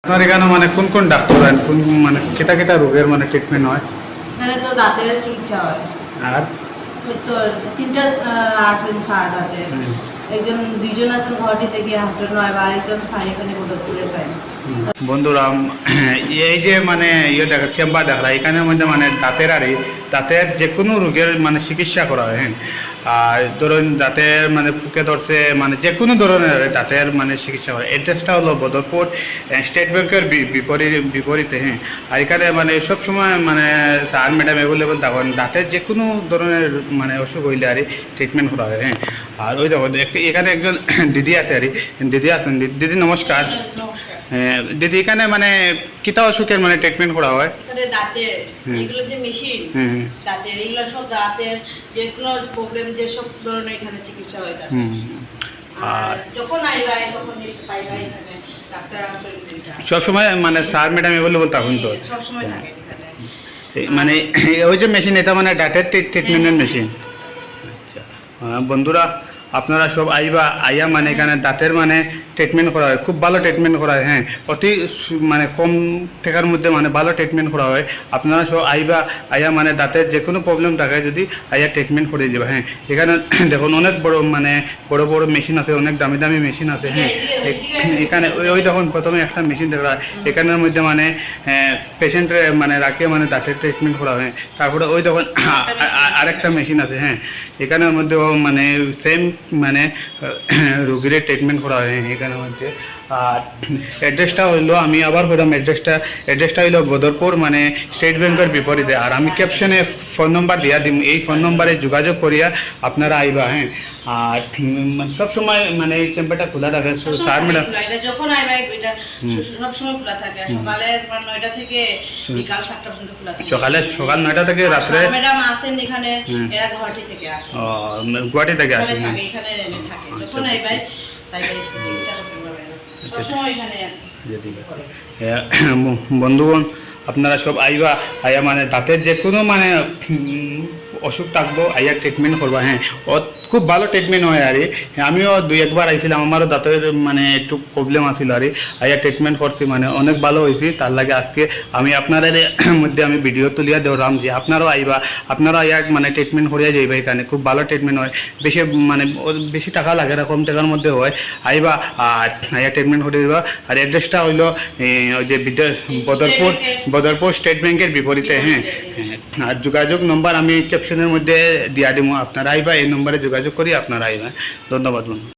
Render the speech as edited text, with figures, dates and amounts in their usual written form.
আপনার এখানে মানে কোন কোন ডাক্তার হয়, কোন মানে কেটা কেটা রোগের মানে ট্রিটমেন্ট হয়? এখানে তো দাঁতের চিকিৎসা হয়। আর ওই তো তিনটা আসেন স্যার দাঁতের। একজন দুইজন আছেন গুয়াহাটি থেকে হাসপাতাল নয়, আর আরেকজন স্যার এখানে বদরপুরের টাইম। বন্ধুরা, এই যে মানে ইয়ে দেখা চেম্বার দেখা এখানের মধ্যে মানে দাঁতের আর দাঁতের যে কোনো রোগের মানে চিকিৎসা করা হয়। হ্যাঁ, আর ধরুন দাঁতের মানে ফুকে ধরছে মানে যে কোনো ধরনের দাঁতের মানে চিকিৎসা করে। অ্যাড্রেসটা হলো বদরপুর স্টেট ব্যাংকের বিপরীতে। হ্যাঁ, আর এখানে মানে সবসময় মানে স্যার ম্যাডাম অ্যাভেলেবল থাকেন। দাঁতের যে কোনো ধরনের মানে অসুখ হইলে আর ট্রিটমেন্ট করা হয়। হ্যাঁ, আর ওই দেখো এখানে একজন দিদি আছে আর দিদি আছেন। দিদি নমস্কার। হ্যাঁ দিদি, এখানে মানে কিতা অসুখের মানে ট্রিটমেন্ট করা হয়? দাঁতের এগুলো যে মেশিন, দাঁতের এগুলো সব দাঁতের যে কোনো প্রবলেম, যে সব ধরনের এখানে চিকিৎসা হয় দাঁতের। আর যখন আইবাই তখন পাইবাই এখানে ডাক্তার আছে। সব সময় মানে স্যার ম্যাডাম অ্যাভেলেবল থাকুন তো? সব সময় থাকে এখানে। মানে ওই যে মেশিন, এটা মানে দাঁতের ট্রিটমেন্টের মেশিন। আচ্ছা বন্ধুরা, আপনারা সব আইয়া মানে এখানে দাঁতের মানে ট্রিটমেন্ট করা হয়, খুব ভালো ট্রিটমেন্ট করা হয়। হ্যাঁ, অতি মানে কম টাকার মধ্যে মানে ভালো ট্রিটমেন্ট করা হয়। আপনারা সব আইয়া মানে দাঁতের যে কোনো প্রবলেম থাকে যদি আইয়া ট্রিটমেন্ট করে দেবে। হ্যাঁ, এখানে দেখুন অনেক বড় মানে বড় বড় মেশিন আছে, অনেক দামি দামি মেশিন আছে। হ্যাঁ, এখানে ওই দেখুন প্রথমে একটা মেশিন দেখা হয়, এখানের মধ্যে মানে পেশেন্টের মানে রাখে মানে দাঁতের ট্রিটমেন্ট করা হয়। তারপরে ওই দেখুন আরেকটা মেশিন আছে। হ্যাঁ, এখানের মধ্যেও মানে সেম মানে রোগীর ট্রিটমেন্ট করা হয় এখানের মধ্যে। আর অ্যাড্রেসটা হইলো, আমি আবার বললাম অ্যাড্রেসটা হইলো বদরপুর মানে স্টেট ব্যাংকের বিপরীতে। আর আমি ক্যাপশনে ফোন নম্বর দিয়া দিম, এই ফোন নম্বরে যোগাযোগ করিয়া আপনারা আইবা। হ্যাঁ, আর সবসময় মানে এই চেম্বারটা খোলা থাকে। স্যার ম্যাডাম যখন আইবা এটা সবসময় খোলা থাকে, সকালে 9টা থেকে বিকাল 7টা পর্যন্ত খোলা থাকে। সকাল 9টা থেকে রাত্রে ম্যাডাম আছেন এখানে, এরা গুয়াহাটি থেকে আসে। গুয়াহাটি থেকে আসে এখানে থাকে, যখন আইবাই তাইলে চিকিৎসা করতে পারবে। সবসময় এখানে বন্ধুগণ, আপনারা সব আইয়া মানে দাঁতের যে কোনো মানে অসুখ থাকবো আইয়া ট্রিটমেন্ট করবা। হ্যাঁ, খুব ভালো ট্রিটমেন্ট হয় আর আমিও 2-1বার আইছিলাম, আমারও দাঁতের মানে একটু প্রবলেম আছিল আর আইয়া ট্রিটমেন্ট করছি, মানে অনেক ভালো হয়েছি। তার লাগে আজকে আমি আপনাদের মধ্যে আমি ভিডিও তুলিয়া দেওয়াম যে আপনারাও আইবা, আপনারা আইয়া মানে ট্রিটমেন্ট করিয়া যাইবা। এখানে খুব ভালো ট্রিটমেন্ট হয়, বেশি মানে বেশি টাকা লাগে না, কম টাকার মধ্যে হয়। আইবা আর আইয়া ট্রিটমেন্ট করে দিবা। আর অ্যাড্রেসটা হইলো ওই যে বদরপুর স্টেট ব্যাংকের বিপরীতে। হ্যাঁ, আর যোগাযোগ নম্বর আমি ক্যাপশনের মধ্যে দিয়া দিব, আপনারা আইবা এই নম্বরে যোগাযোগ করি আপনারা আইবা। ধন্যবাদ বন্ধু।